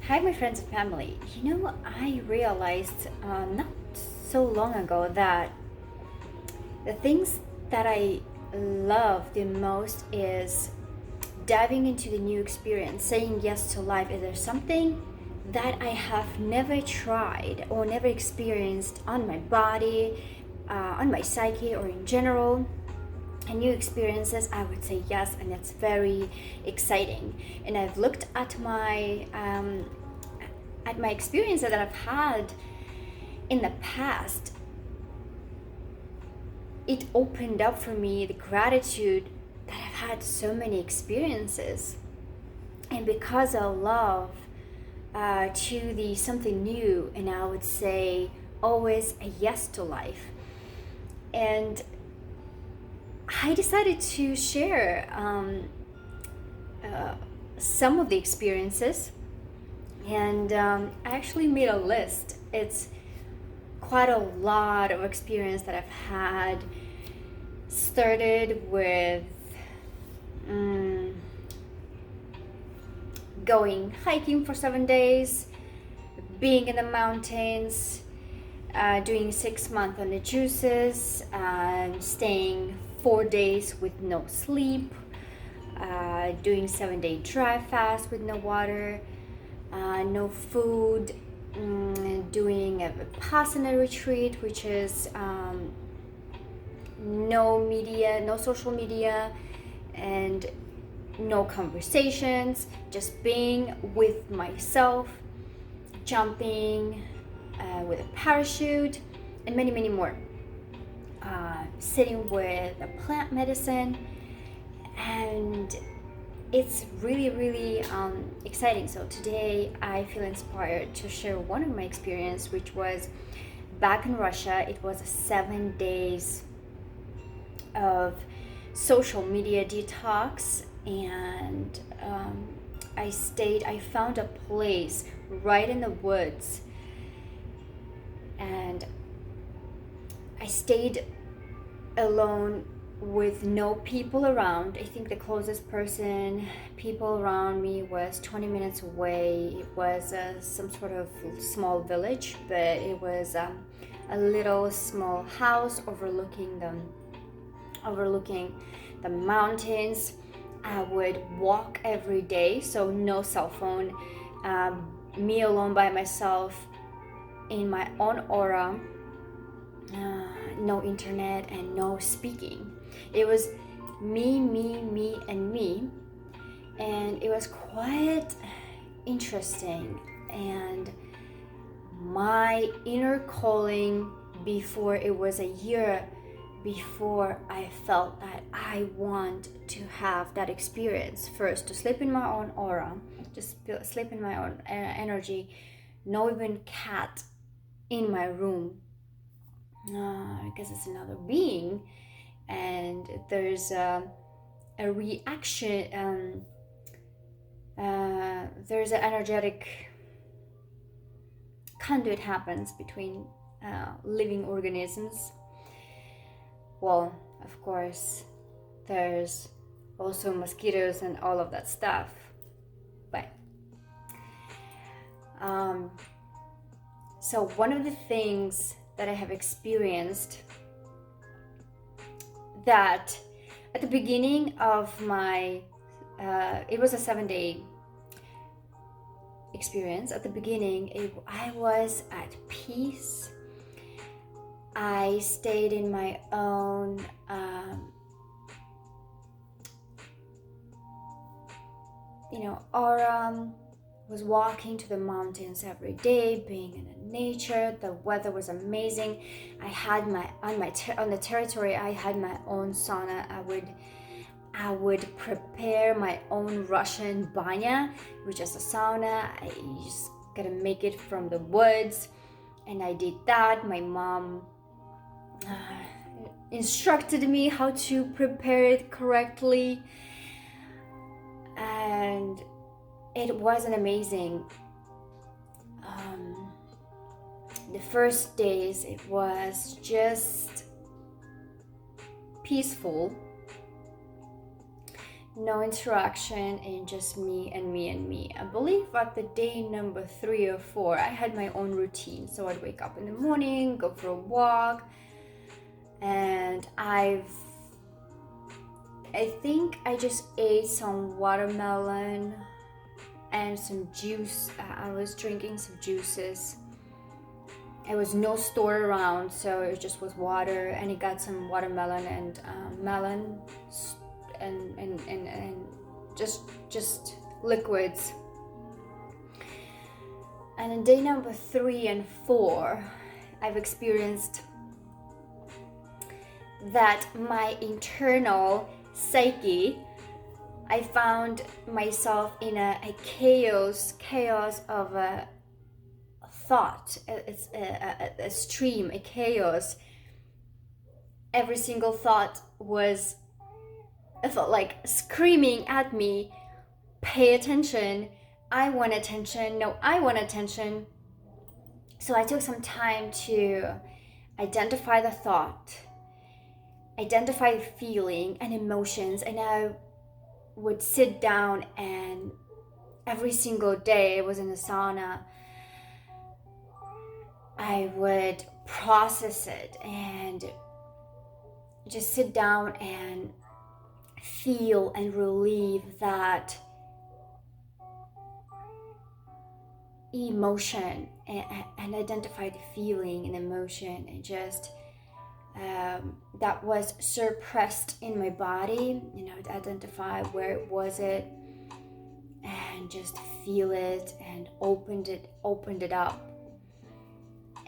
Hi, my friends and family. I realized not so long ago that the things that I love the most is diving into the new experience, saying yes to life. Is there something that I have never tried or never experienced on my body, on my psyche, or in general? And new experiences, I would say yes, and that's very exciting. And I've looked at my experiences that I've had in the past. It opened up for me the gratitude that I've had so many experiences, and because I love to the something new, and I would say always a yes to life. And I decided to share some of the experiences, and I actually made a list. It's quite a lot of experience that I've had. Started with going hiking for 7 days, being in the mountains, doing 6 months on the juices, staying 4 days with no sleep, doing 7-day dry fast with no water, no food, doing a Vipassana retreat, which is no media, no social media, and no conversations, just being with myself, jumping with a parachute, and many, many more. Sitting with a plant medicine, and it's really, really exciting. So today I feel inspired to share one of my experience, which was back in Russia. It was 7 days of social media detox, and I found a place right in the woods, and I stayed alone with no people around. I think the closest people around me was 20 minutes away. It was some sort of small village, but it was a little small house overlooking the mountains. I would walk every day, so no cell phone, me alone by myself in my own aura, no internet and no speaking. It was me, and me, and it was quite interesting. And my inner calling, before it was a year before I felt that I want to have that experience, first to sleep in my own aura, just sleep in my own energy, no even cat in my room, because it's another being, and there's a reaction, there's an energetic conduit happens between living organisms. Well, of course, there's also mosquitoes and all of that stuff, but so one of the things that I have experienced, that at the beginning of my it was a 7-day experience. At the beginning, I was at peace. I stayed in my own aura, was walking to the mountains every day, being in the nature. The weather was amazing. I had on the territory, I had my own sauna. I would prepare my own Russian banya, which is a sauna. I just gotta make it from the woods, and I did that. My mom instructed me how to prepare it correctly, and it wasn't amazing. The first days, it was just peaceful, no interaction, and just me and me and me. I believe at the day number 3 or 4, I had my own routine. So I'd wake up in the morning, go for a walk, and I think I just ate some watermelon and some juice. I was drinking some juices. There was no store around, so it just was water, and it got some watermelon and melon and just liquids. And on day number 3 and 4, I've experienced that my internal psyche, I found myself in a chaos of a thought. It's a stream, a chaos. Every single thought was, it felt like screaming at me, pay attention, I want attention, no, I want attention. So I took some time to identify the thought, identify the feeling and emotions, and I would sit down, and every single day I was in the sauna, I would process it and just sit down and feel and relieve that emotion and identify the feeling and emotion, and just that was suppressed in my body, to identify where it was and just feel it and opened it up.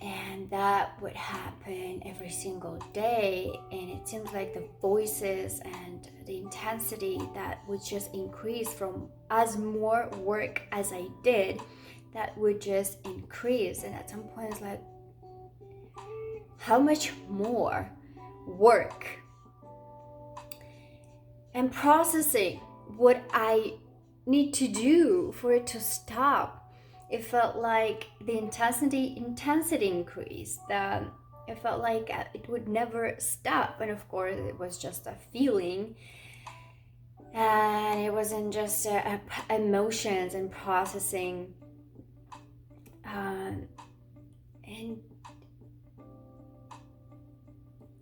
And that would happen every single day, and it seems like the voices and the intensity that would just increase from as more work as I did, that would just increase. And at some point it's like, how much more work? And processing what I need to do for it to stop. It felt like the intensity increased. It felt like it would never stop. And of course, it was just a feeling. And it wasn't just emotions and processing. And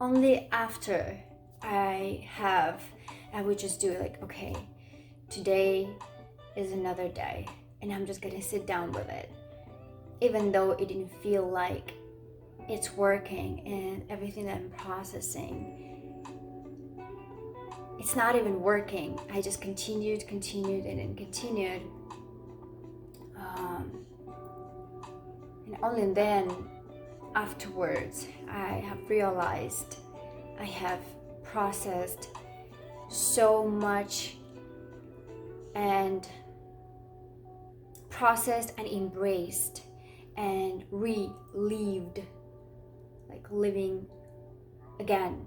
only after I would just do it, like, okay, today is another day, and I'm just gonna sit down with it, even though it didn't feel like it's working, and everything that I'm processing, it's not even working. I just continued and continued, and only then afterwards I have realized I have processed so much and embraced and relived, like living again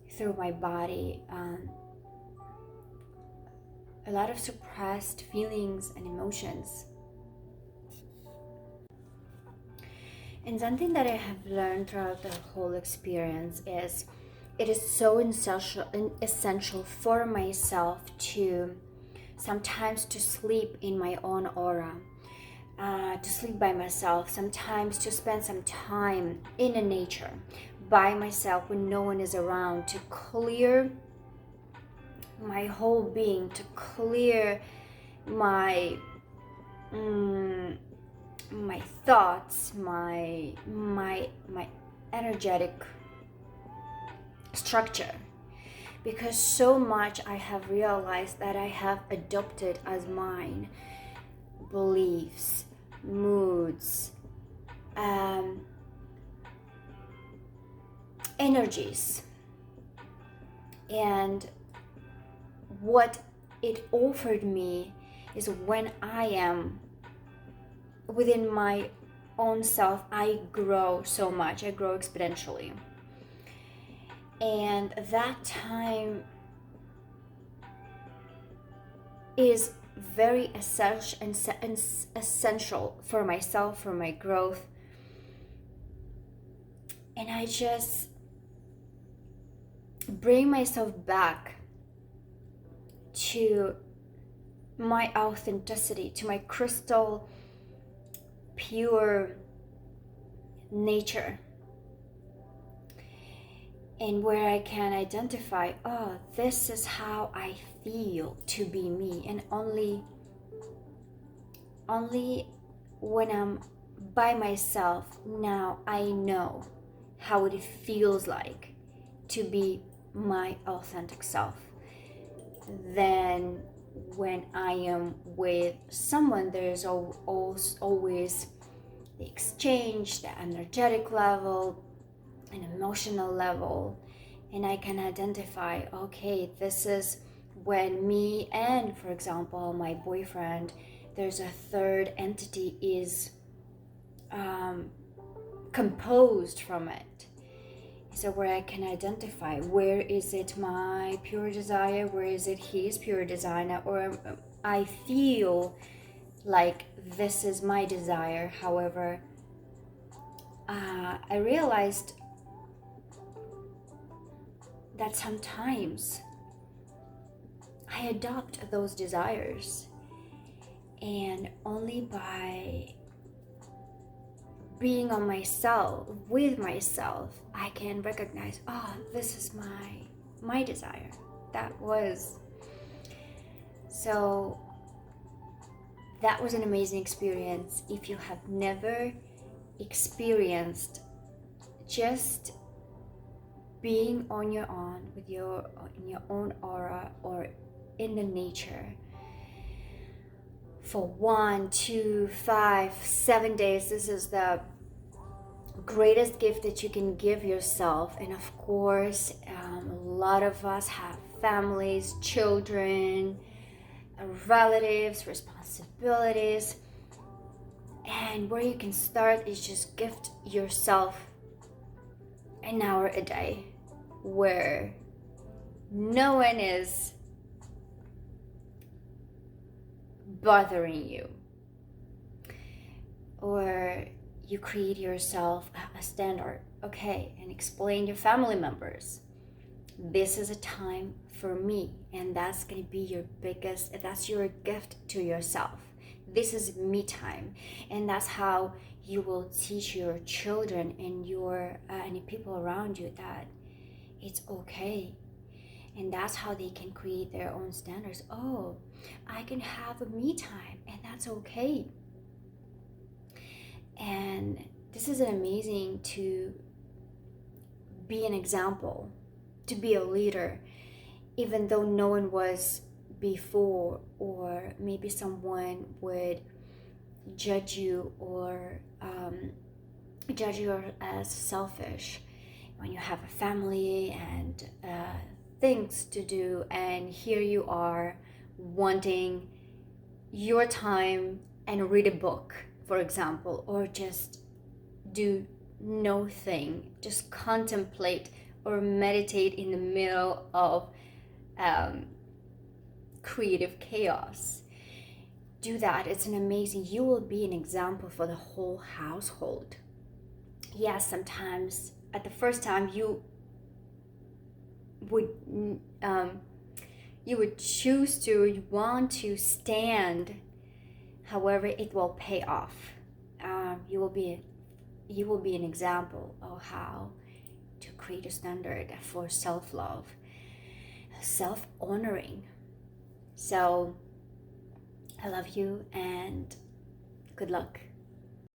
through my body, a lot of suppressed feelings and emotions. And something that I have learned throughout the whole experience is it is so essential for myself to sometimes to sleep in my own aura, to sleep by myself, sometimes to spend some time in the nature by myself when no one is around, to clear my whole being, to clear my my thoughts, my energetic structure, because so much I have realized that I have adopted as mine beliefs, moods, energies, and what it offered me is when I am within my own self, I grow so much, I grow exponentially. And that time is very essential for myself, for my growth. And I just bring myself back to my authenticity, to my crystal pure nature, and where I can identify, oh, this is how I feel to be me. And only when I'm by myself now I know how it feels like to be my authentic self. Then when I am with someone, there's always the exchange, the energetic level, an emotional level, and I can identify, okay, this is when me and, for example, my boyfriend, there's a third entity is composed from it. So where I can identify, where is it my pure desire, where is it his pure desire, or I feel like this is my desire. However, I realized that sometimes I adopt those desires, and only by being on myself, with myself, I can recognize, oh, this is my desire. That was an amazing experience. If you have never experienced just being on your own with in your own aura or in the nature for 1, 2, 5, 7 days, this is the greatest gift that you can give yourself. And of course, a lot of us have families, children, relatives, responsibilities, and where you can start is just gift yourself an hour a day where no one is bothering you, or you create yourself a standard, okay, and explain to family members, this is a time for me, and that's going to be your biggest, that's your gift to yourself. This is me time. And that's how you will teach your children and your any people around you that it's okay. And that's how they can create their own standards. Oh, I can have a me time, and that's okay. And this is amazing to be an example, to be a leader, even though no one was before, or maybe someone would judge you or judge you as selfish when you have a family and things to do, and here you are wanting your time and read a book, for example, or just do nothing, just contemplate or meditate in the middle of creative chaos. Do that. It's an amazing, you will be an example for the whole household. Yes, sometimes at the first time you would choose to, you want to stand. However, it will pay off. You will be an example of how to create a standard for self-love, self-honoring. So I love you and good luck.